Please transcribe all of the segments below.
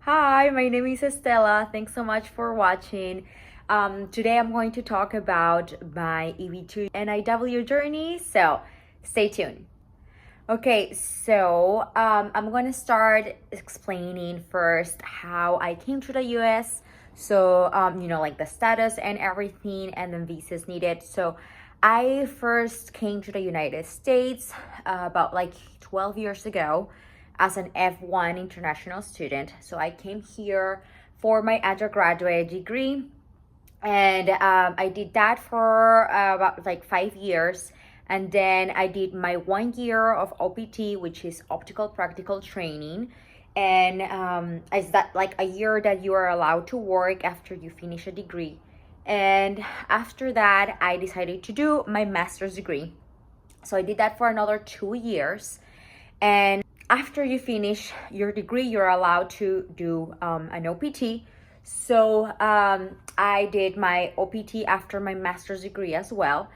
Hi, my name is Estella. Thanks so much for watching. Today I'm going to talk about my EB2 NIW journey, so stay tuned. Okay, so I'm going to start explaining first how I came to the US. So, like the status and everything, and then visas needed. So, I first came to the United States about like 12 years ago as an F1 international student. So, I came here for my undergraduate degree, and I did that for about like 5 years. And then I did my 1 year of OPT, which is optical practical training. And is that like a year that you are allowed to work after you finish a degree. And after that, I decided to do my master's degree. So I did that for another 2 years. And after you finish your degree, you're allowed to do an OPT. So I did my OPT after my master's degree as well.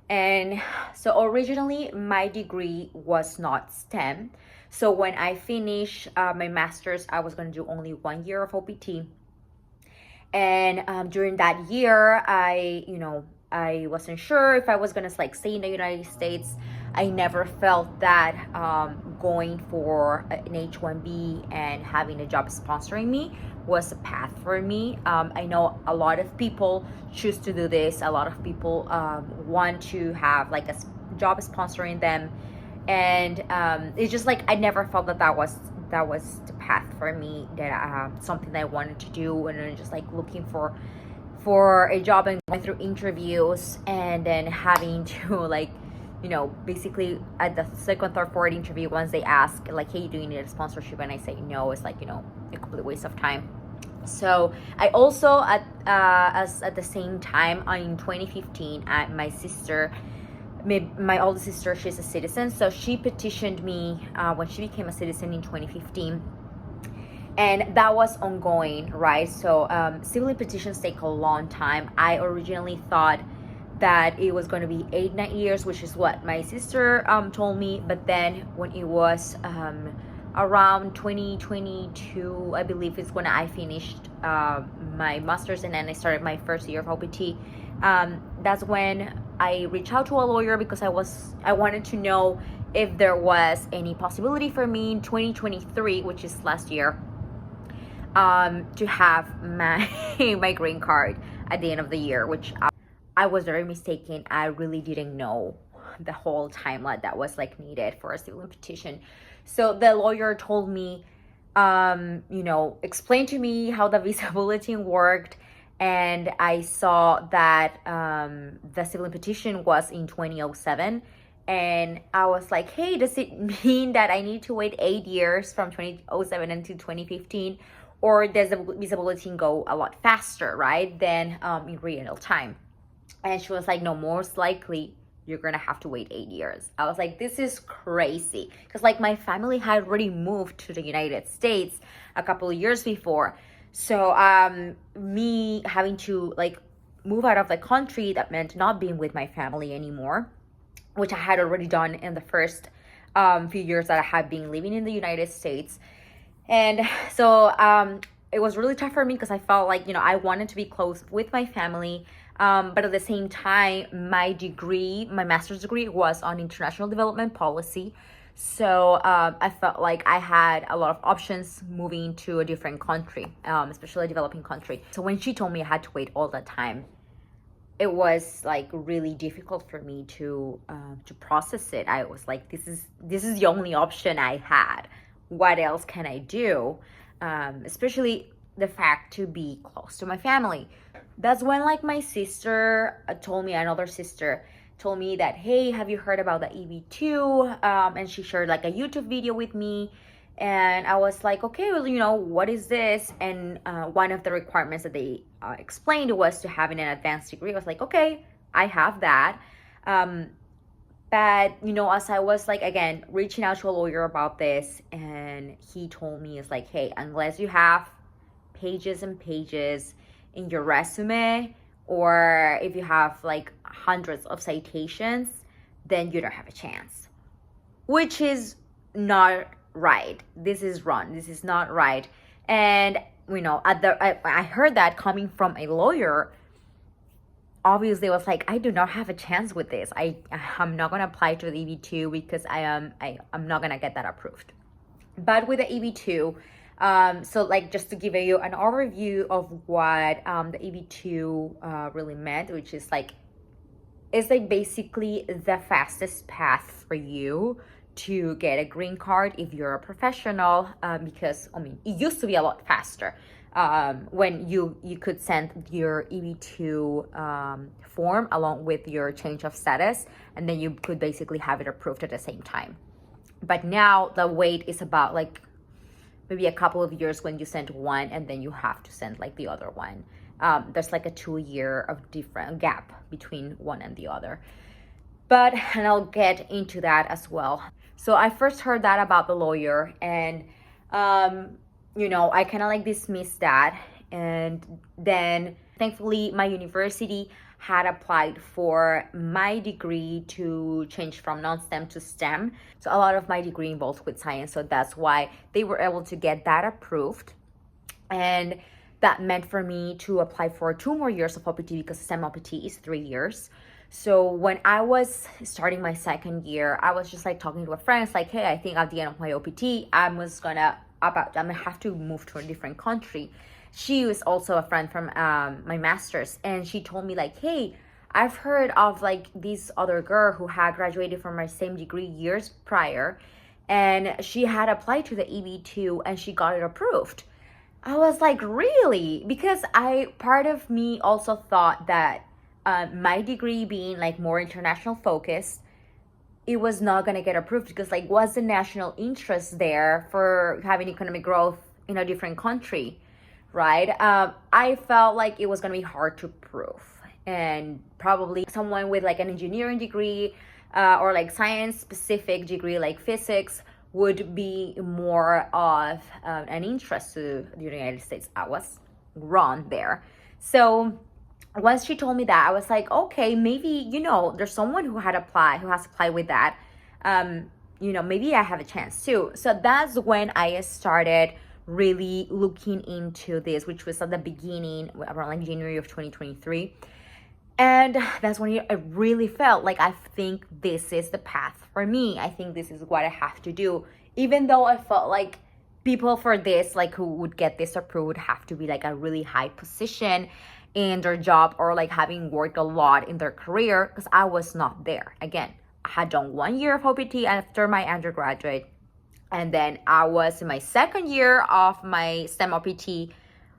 And so originally my degree was not STEM. So when I finished my master's, I was going to do only 1 year of OPT. And during that year, I wasn't sure if I was going to like stay in the United States. I never felt that going for an H-1B and having a job sponsoring me was a path for me. I know a lot of people choose to do this. A lot of people want to have like a job sponsoring them, and it's just like I never felt that was the path for me, that something that I wanted to do. And then just like looking for a job and going through interviews, and then having to like, basically at the second, third, fourth interview, once they ask like, hey, do you need a sponsorship, and I say no, it's like, a complete waste of time. So I also at the same time in 2015, my sister, my older sister, she's a citizen, so she petitioned me when she became a citizen in 2015. And that was ongoing, right? So civil petitions take a long time. I originally thought that it was going to be 8-9 years, which is what my sister told me. But then when it was around 2022, I believe, is when I finished my master's, and then I started my first year of OPT. That's when I reached out to a lawyer because I wanted to know if there was any possibility for me in 2023, which is last year, to have my green card at the end of the year, which I was very mistaken. I really didn't know the whole timeline that was like needed for a civil petition. So the lawyer told me, explained to me how the visa bulletin worked. And I saw that the civil petition was in 2007. And I was like, hey, does it mean that I need to wait 8 years from 2007 until 2015? Or does the visa bulletin go a lot faster, right, than in real time? And she was like, no, most likely you're gonna have to wait 8 years. I was like, this is crazy. Because like my family had already moved to the United States a couple of years before. So me having to like move out of the country, that meant not being with my family anymore, which I had already done in the first few years that I had been living in the United States. And so it was really tough for me because I felt like, I wanted to be close with my family. But at the same time, my master's degree was on international development policy. So I felt like I had a lot of options moving to a different country, especially a developing country. So when she told me I had to wait all that time, it was like really difficult for me to process it. I was like, this is the only option I had. What else can I do? Especially the fact to be close to my family. That's when like my sister another sister told me that, hey, have you heard about the EB2? And she shared like a YouTube video with me. And I was like, okay, well, what is this? And one of the requirements that they explained was to having an advanced degree. I was like, okay, I have that. But, as I was like, again, reaching out to a lawyer about this, and he told me, it's like, hey, unless you have pages and pages in your resume, or if you have like hundreds of citations, then you don't have a chance, which is not right. This is wrong. This is not right. And I heard that coming from a lawyer. Obviously, I was like, I do not have a chance with this. I'm not gonna apply to the EB2 because I'm not gonna get that approved. But with the EB2, so like just to give you an overview of what the EB2 really meant, which is like, it's like basically the fastest path for you to get a green card if you're a professional, because I mean, it used to be a lot faster. When you could send your EB2 form along with your change of status, and then you could basically have it approved at the same time. But now the wait is about like maybe a couple of years when you send one, and then you have to send like the other one. There's like a 2-year of different gap between one and the other. And I'll get into that as well. So I first heard that about the lawyer, and I kind of like dismissed that. And then thankfully my university had applied for my degree to change from non-STEM to STEM. So a lot of my degree involves with science. So that's why they were able to get that approved. And that meant for me to apply for 2 more years of OPT because STEM OPT is 3 years. So when I was starting my 2nd year, I was just like talking to a friend. It's like, hey, I think at the end of my OPT, I'm gonna have to move to a different country. She was also a friend from my master's, and she told me like, hey, I've heard of like this other girl who had graduated from my same degree years prior, and she had applied to the EB2 and she got it approved. I was like, really? Because part of me also thought that my degree being like more international focused, it was not going to get approved because like what's the national interest there for having economic growth in a different country, right? I felt like it was going to be hard to prove, and probably someone with like an engineering degree or like science specific degree like physics would be more of an interest to the United States. I was wrong there. So once she told me that, I was like, okay, maybe, there's someone who has applied with that. Maybe I have a chance too. So that's when I started really looking into this, which was at the beginning, around like January of 2023. And that's when I really felt like I think this is the path for me. I think this is what I have to do. Even though I felt like people for this, like who would get this approved, would have to be like a really high position in their job or like having worked a lot in their career, because I was not there. Again, I had done 1 year of OPT after my undergraduate, and then I was in my 2nd year of my STEM OPT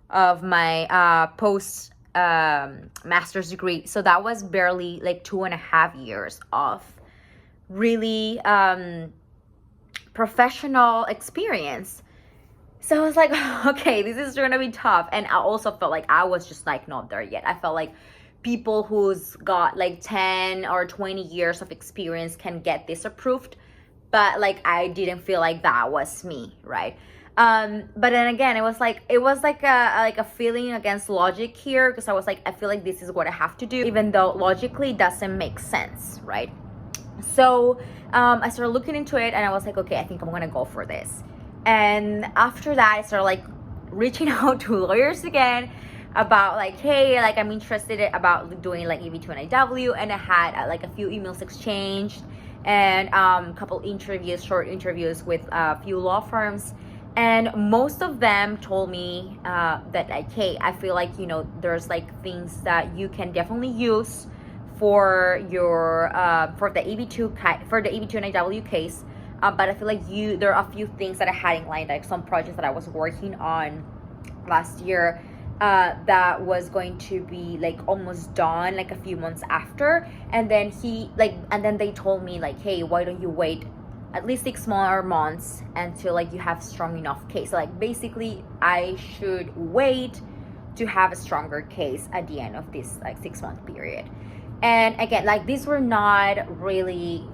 of my post master's degree. So that was barely like 2.5 years of really professional experience. So I was like, okay, this is gonna be tough. And I also felt like I was just like not there yet. I felt like people who's got like 10 or 20 years of experience can get this approved, but like I didn't feel like that was me, right? But then again, it was like a feeling against logic here, because I was like, I feel like this is what I have to do, even though logically it doesn't make sense, right? So I started looking into it, and I was like, okay, I think I'm gonna go for this. And after that, I started like reaching out to lawyers again about like, hey, like I'm interested about doing like EB2 NIW, and I had like a few emails exchanged and couple interviews, short interviews with a few law firms. And most of them told me that like, hey, I feel like, there's like things that you can definitely use for your for the EB2 NIW case, but I feel like there are a few things that I had in line, like some projects that I was working on last year that was going to be like almost done like a few months after, and then they told me like, hey, why don't you wait at least 6 more months until like you have strong enough case. So like basically I should wait to have a stronger case at the end of this like 6-month period. And again, like these were not really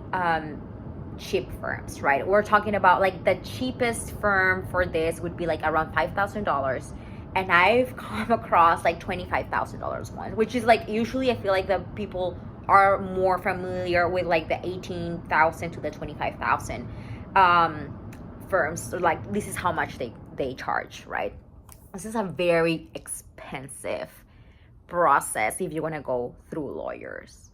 cheap firms, right? We're talking about like the cheapest firm for this would be like around $5,000, and I've come across like $25,000 one, which is like, usually I feel like the people are more familiar with like the 18,000 to the 25,000 firms. So like this is how much they charge, right? This is a very expensive process if you want to go through lawyers.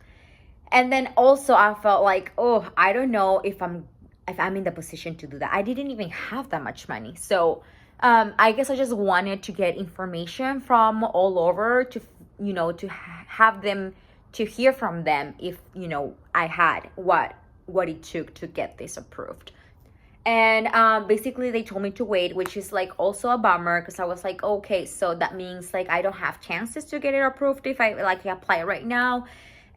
And then also I felt like, oh, I don't know if I'm in the position to do that. I didn't even have that much money. So I guess I just wanted to get information from all over to, to have them, to hear from them if, I had what it took to get this approved. And basically they told me to wait, which is like also a bummer, because I was like, okay, so that means like I don't have chances to get it approved if I apply right now.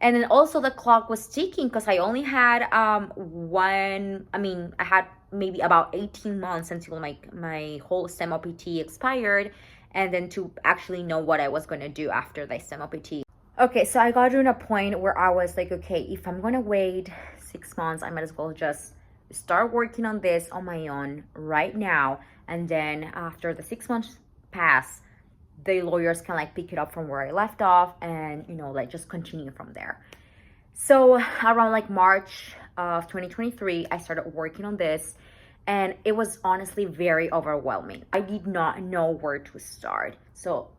And then also the clock was ticking because I only had I had maybe about 18 months until my whole STEM OPT expired, and then to actually know what I was going to do after the STEM OPT. Okay, so I got to a point where I was like, okay, if I'm going to wait 6 months, I might as well just start working on this on my own right now. And then after the 6 months pass, the lawyers can like pick it up from where I left off and, just continue from there. So around like March of 2023, I started working on this, and it was honestly very overwhelming. I did not know where to start. So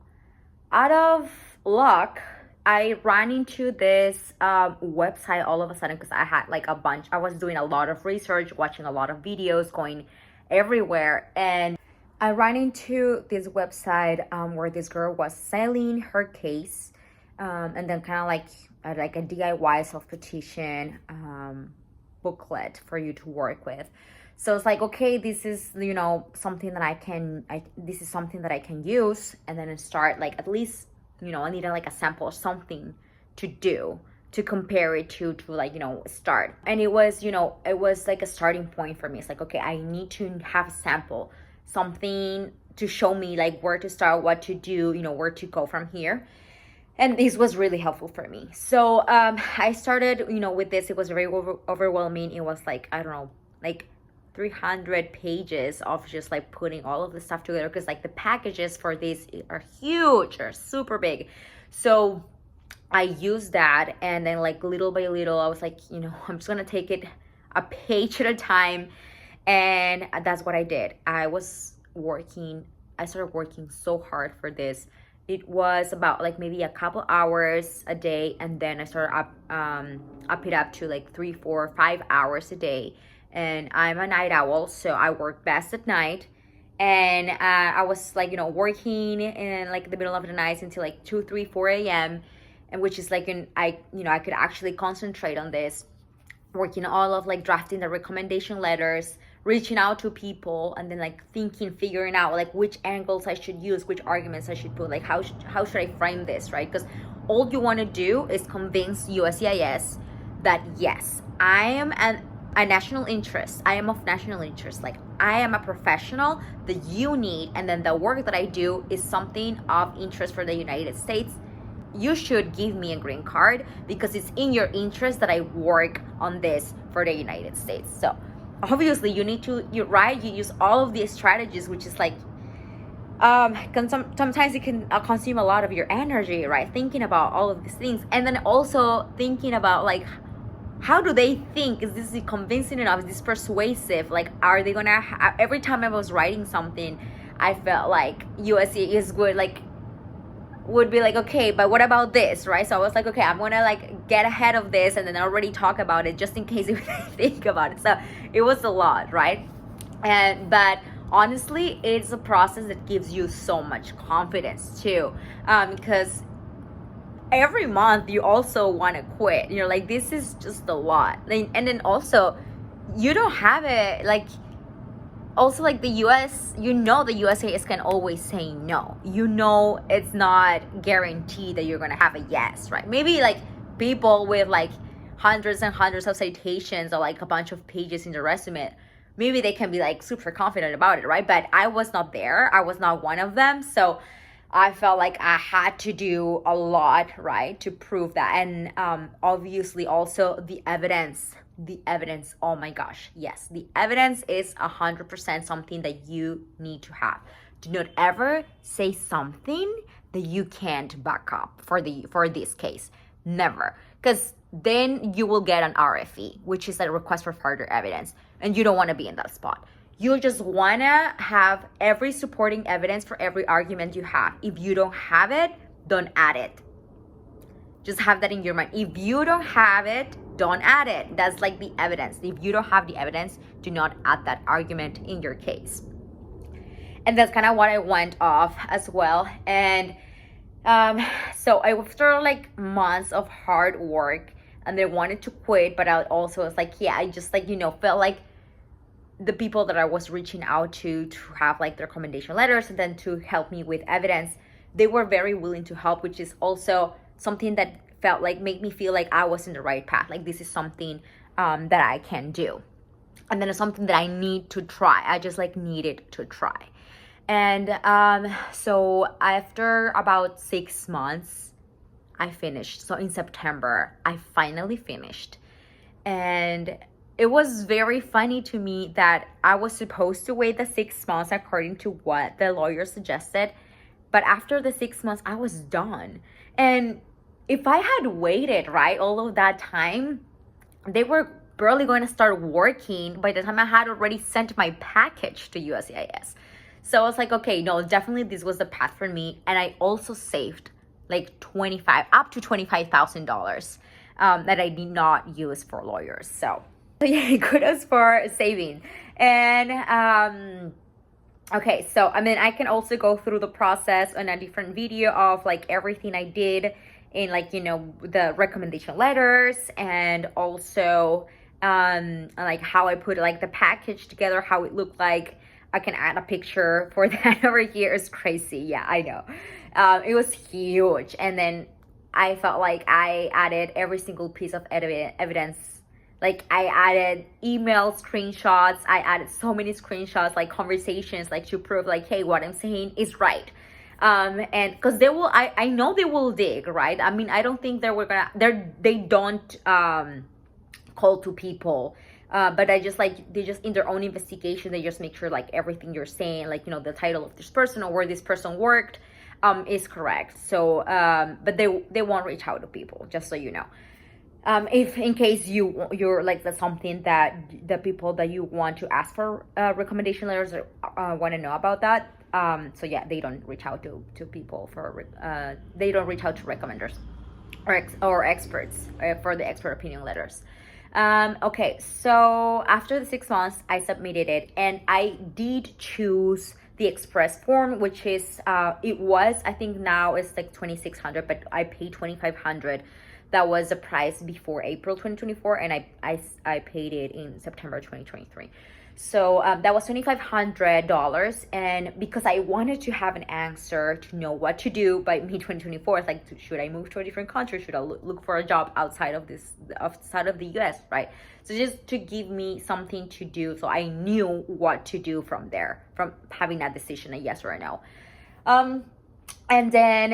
out of luck, I ran into this website all of a sudden because I had like I was doing a lot of research, watching a lot of videos, going everywhere. And I ran into this website where this girl was selling her case, and then kind of like a DIY self-petition booklet for you to work with. So it's like, okay, this is, something that this is something that I can use, and then start like at least, I needed like a sample or something to do to compare it to like, start. And it was, it was like a starting point for me. It's like, okay, I need to have a sample, something to show me like where to start, what to do, where to go from here. And this was really helpful for me. So I started, with this. It was very overwhelming. It was like, I don't know, like 300 pages of just like putting all of the stuff together, because like the packages for this are huge, are super big. So I used that, and then like little by little I was like, I'm just gonna take it a page at a time. And that's what I did. I started working so hard for this. It was about like maybe a couple hours a day, and then I started up it up to like 3, 4, 5 hours a day. And I'm a night owl, so I work best at night. And I was like, working in like the middle of the night until like 2, 3, 4 a.m. And which is like, I could actually concentrate on this, working all of like drafting the recommendation letters, reaching out to people, and then like figuring out like which angles I should use, which arguments I should put, like how should I frame this, right? Because all you want to do is convince USCIS that yes, I am a national interest. I am of national interest. Like I am a professional that you need, and then the work that I do is something of interest for the United States. You should give me a green card because it's in your interest that I work on this for the United States. So obviously you need to, you use all of these strategies, which is like, sometimes it can consume a lot of your energy, right? Thinking about all of these things, and then also thinking about like, how do they think? Is this convincing enough? Is this persuasive? Like, are they gonna every time I was writing something, I felt like USCIS would be like, okay, but what about this, right? So I was like, okay, I'm gonna like get ahead of this and then already talk about it just in case if they think about it. So it was a lot, right? But honestly, it's a process that gives you so much confidence too, because every month you also want to quit. You're like, this is just a lot. And then also you don't have it like, also like the US, the USCIS can always say no. It's not guaranteed that you're gonna have a yes, right? Maybe like people with like hundreds and hundreds of citations or like a bunch of pages in the resume, maybe they can be like super confident about it, right? But I was not there. I was not one of them. So I felt like I had to do a lot, right, to prove that. And obviously also the evidence, oh my gosh, yes, the evidence is 100% something that you need to have. Do not ever say something that you can't back up for this case. Never. Because then you will get an RFE, which is a request for further evidence, and you don't want to be in that spot. You just wanna have every supporting evidence for every argument you have. If you don't have it, don't add it. Just have that in your mind. If you don't have it, don't add it. That's like the evidence. If you don't have the evidence, do not add that argument in your case. And that's kind of what I went off as well. And so after like months of hard work, and they wanted to quit, but I also was like, yeah, I just like, felt like the people that I was reaching out to have like the recommendation letters and then to help me with evidence, they were very willing to help, which is also something that felt like, made me feel like I was in the right path. Like this is something that I can do. And then it's something that I need to try. I just like needed to try. And so after about 6 months, I finished. So in September, I finally finished. And it was very funny to me that I was supposed to wait the 6 months according to what the lawyer suggested. But after the 6 months, I was done. And if I had waited, right, all of that time, they were barely going to start working by the time I had already sent my package to USCIS. So I was like, okay, no, definitely this was the path for me. And I also saved like up to $25,000 that I did not use for lawyers. So yeah, kudos for saving. And okay, so I mean, I can also go through the process on a different video of like everything I did in like, the recommendation letters, and also like how I put like the package together, how it looked like. I can add a picture for that over here. It's crazy. Yeah, I know. It was huge. And then I felt like I added every single piece of evidence. Like I added email screenshots. I added so many screenshots, like conversations, like to prove like, hey, what I'm saying is right. And because they will, I know they will dig, right? I mean, I don't think they don't call to people. But they just in their own investigation, they just make sure like everything you're saying, like, the title of this person or where this person worked, is correct. So, but they won't reach out to people, just so you know. If in case you're like, that's something that the people that you want to ask for recommendation letters want to know about that. So yeah, they don't reach out to people they don't reach out to recommenders or experts for the expert opinion letters. Okay, so after the 6 months, I submitted it, and I did choose the express form, which is it was, I think now it's like $2,600, but I paid $2,500. That was the price before April 2024, and I paid it in September 2023. So that was $2,500, and because I wanted to have an answer to know what to do by mid-2024, it's like, should I move to a different country? Should I look for a job outside of the US, right? So just to give me something to do, so I knew what to do from there, from having that decision, a yes or a no. And then,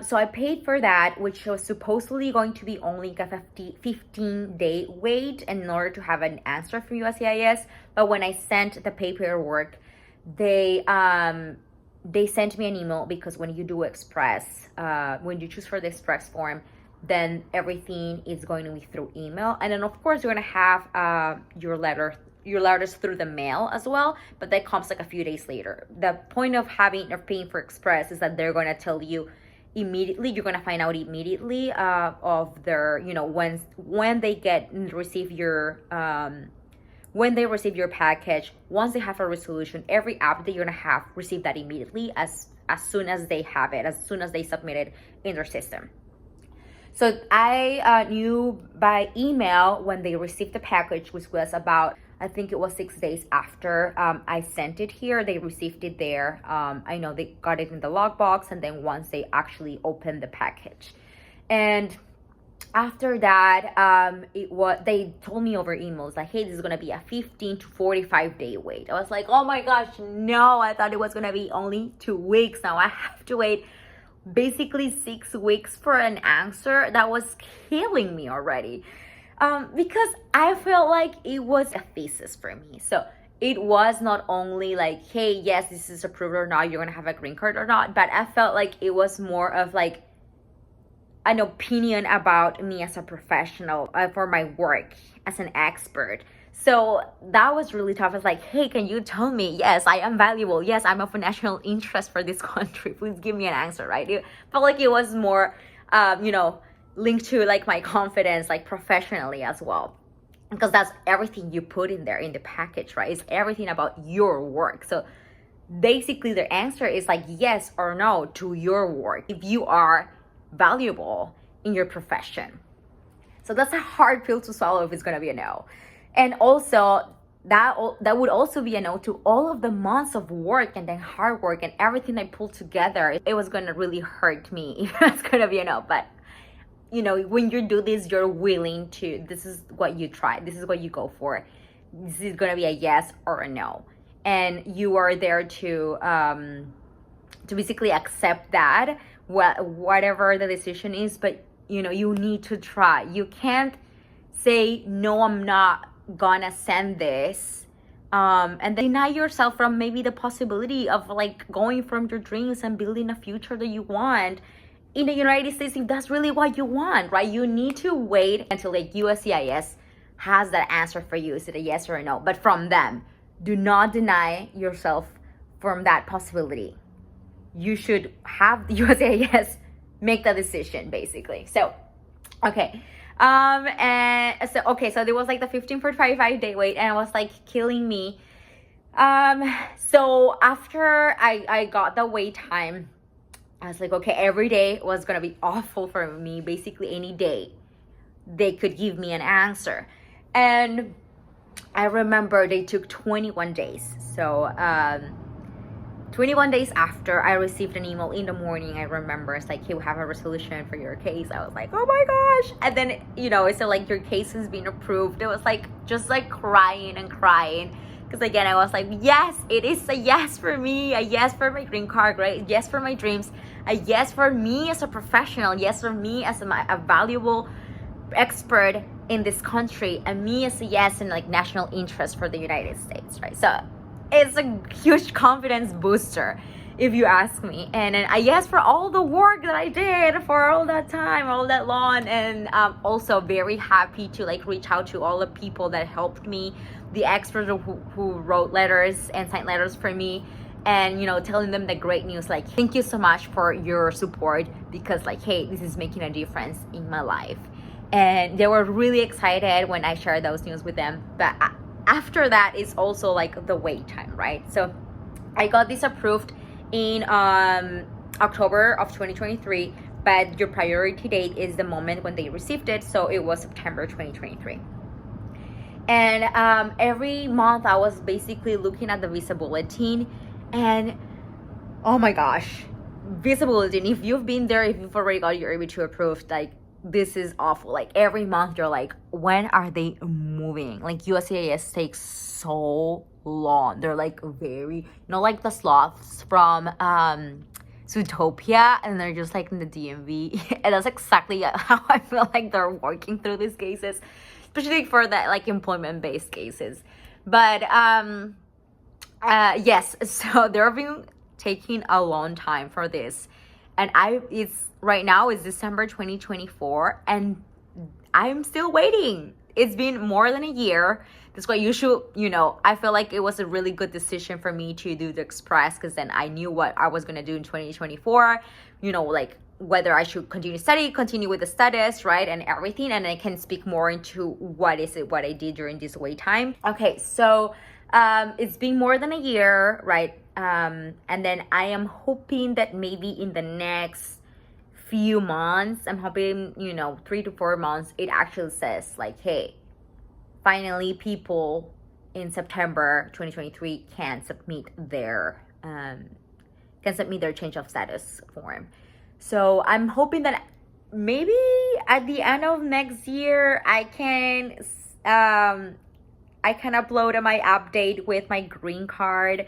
so I paid for that, which was supposedly going to be only like a 15-day wait in order to have an answer from USCIS. But when I sent the paperwork, they sent me an email, because when you do express, when you choose for the express form, then everything is going to be through email. And then of course you're going to have your letters through the mail as well, but that comes like a few days later. The point of paying for express is that they're going to tell you immediately. You're going to find out immediately of their, when they receive your package. Once they have a resolution, every update you're going to receive that immediately as soon as they have it, as soon as they submit it in their system. So I knew by email when they received the package, which was about, I think it was 6 days after I sent it here. They received it there. I know they got it in the logbox, and then once they actually opened the package. And after that, they told me over emails like, hey, this is gonna be a 15 to 45 day wait. I was like, oh my gosh, no, I thought it was gonna be only 2 weeks. Now I have to wait basically 6 weeks for an answer. That was killing me already. Because I felt like it was a thesis for me. So it was not only like, hey, yes, this is approved or not, you're gonna have a green card or not, but I felt like it was more of like an opinion about me as a professional, for my work as an expert. So that was really tough. It's like, hey, can you tell me, yes, I am valuable, yes, I'm of national interest for this country, please give me an answer, right? It felt like it was more linked to like my confidence, like professionally as well, because that's everything you put in there in the package, right? It's everything about your work. So basically the answer is like yes or no to your work, if you are valuable in your profession. So that's a hard pill to swallow if it's going to be a no. And also that would also be a no to all of the months of work and then hard work and everything I pulled together. It was going to really hurt me if that's going to be a no. But when you do this, you're willing to, this is what you try, this is what you go for, this is going to be a yes or a no, and you are there to basically accept that whatever the decision is. But you need to try. You can't say no, I'm not gonna send this and then deny yourself from maybe the possibility of like going from your dreams and building a future that you want in the United States, if that's really what you want, right? You need to wait until like USCIS has that answer for you. Is it a yes or a no? But from them, do not deny yourself from that possibility. You should have the USCIS make the decision, basically. So okay, so there was like the 15.55 day wait, and it was like killing me. So after I got the wait time, I was like, okay, every day was gonna be awful for me. Basically any day they could give me an answer. And I remember they took 21 days. So 21 days after, I received an email in the morning. I remember it's like, hey, we have a resolution for your case. I was like, oh my gosh. And then it said like your case has been approved. It was like just like crying and crying, because again I was like, yes, it is a yes for me, a yes for my green card, right? Yes for my dreams, a yes for me as a professional, yes for me as a valuable expert in this country, and me as a yes in like national interest for the United States, right? So it's a huge confidence booster, if you ask me. And I yes for all the work that I did for all that time, all that long. And also very happy to like reach out to all the people that helped me, the experts who wrote letters and signed letters for me, and telling them the great news, like, thank you so much for your support, because like, hey, this is making a difference in my life. And they were really excited when I shared those news with them. But after that is also like the wait time, right? So I got this approved in October of 2023, but your priority date is the moment when they received it. So it was September 2023. And every month I was basically looking at the visa bulletin, and oh my gosh, visa bulletin, if you've been there, if you've already got your EB2 approved, like, this is awful. Like every month you're like, when are they moving? Like USCIS takes so long. They're like very, like the sloths from Zootopia, and they're just like in the DMV. And that's exactly how I feel like they're working through these cases, especially for that like employment based cases. But yes, so they've been taking a long time for this, and right now it's December 2024, and I'm still waiting. It's been more than a year. That's why you should, I feel like it was a really good decision for me to do the express, because then I knew what I was going to do in 2024, like whether I should continue with the status, right, and everything. And I can speak more into what I did during this wait time. Okay, so it's been more than a year, right? And then I am hoping that maybe in the next few months, I'm hoping 3 to 4 months, it actually says like, hey, finally people in September 2023 can submit their change of status form. So I'm hoping that maybe at the end of next year I can upload my update with my green card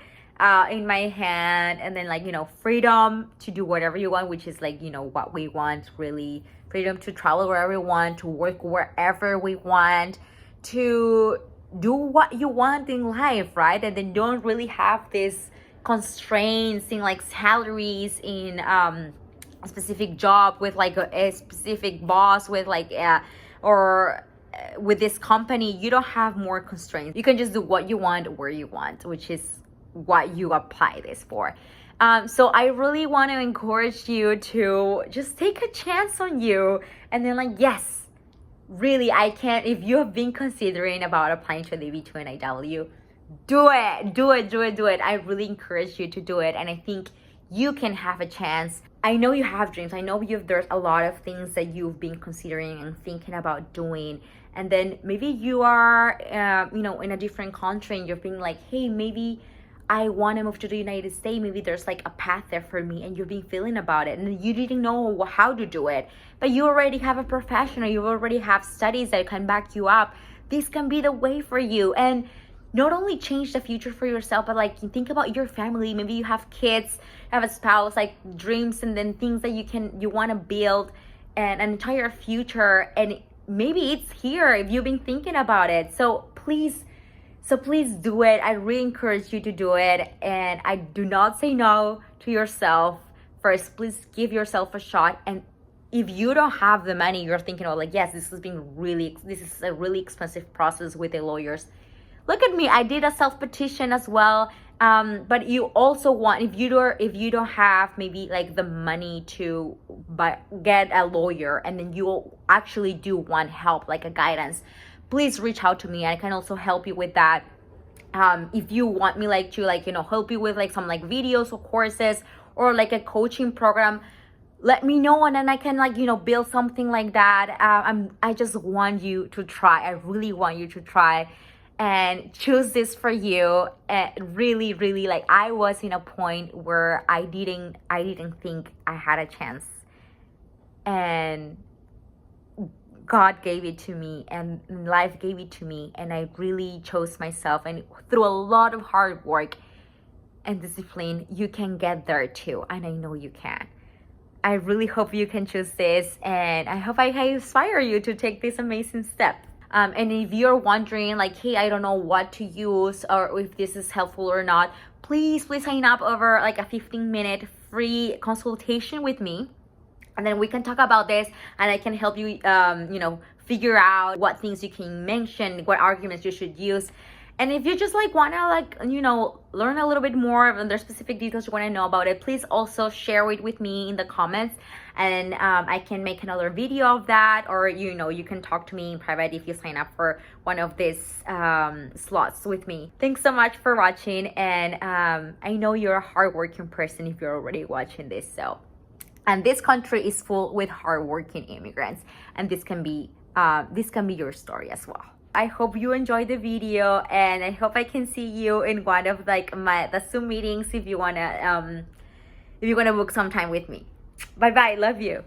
in my hand, and then like freedom to do whatever you want, which is like what we want, really, freedom to travel wherever we want, to work wherever we want, to do what you want in life, right? And then don't really have this constraints in like salaries in a specific job with like a specific boss with like or with this company, you don't have more constraints. You can just do what you want where you want, which is what you apply this for. So I really want to encourage you to just take a chance on you, and then like, yes, really, I can. If you have been considering about applying to the EB2 NIW, do it. I really encourage you to do it, and I think you can have a chance. I know you have dreams. I know there's a lot of things that you've been considering and thinking about doing, and then maybe you are, in a different country, and you're being like, hey, maybe I want to move to the United States. Maybe there's like a path there for me, and you've been feeling about it, and you didn't know how to do it, but you already have a professional. You already have studies that can back you up. This can be the way for you, and not only change the future for yourself, but like think about your family. Maybe you have kids, have a spouse, like dreams, and then things that you want to build and an entire future. And maybe it's here if you've been thinking about it. So please do it. I really encourage you to do it. And I do not say no to yourself. First, please give yourself a shot. And if you don't have the money, you're thinking, oh, like, yes, this is a really expensive process with the lawyers. Look at me, I did a self-petition as well. But you also want, if you don't have maybe like the money to get a lawyer, and then you actually do want help, like a guidance, please reach out to me. I can also help you with that. If you want me to help you with like some like videos or courses or like a coaching program, let me know, and then I can build something like that. I just want you to try. I really want you to try and choose this for you. And really, like, I was in a point where I didn't think I had a chance, and God gave it to me, and life gave it to me, and I really chose myself. And through a lot of hard work and discipline, you can get there too, and I know you can. I really hope you can choose this, and I hope I inspire you to take this amazing step. And if you're wondering like, hey, I don't know what to use or if this is helpful or not, please sign up over like a 15-minute free consultation with me, and then we can talk about this, and I can help you figure out what things you can mention, what arguments you should use. And if you just want to learn a little bit more of the specific details you want to know about it, please also share it with me in the comments, and I can make another video of that, or you can talk to me in private if you sign up for one of these slots with me. Thanks so much for watching, and I know you're a hardworking person if you're already watching this. And this country is full with hardworking immigrants, and this can be your story as well. I hope you enjoyed the video, and I hope I can see you in one of the Zoom meetings if you wanna book some time with me. Bye bye, love you.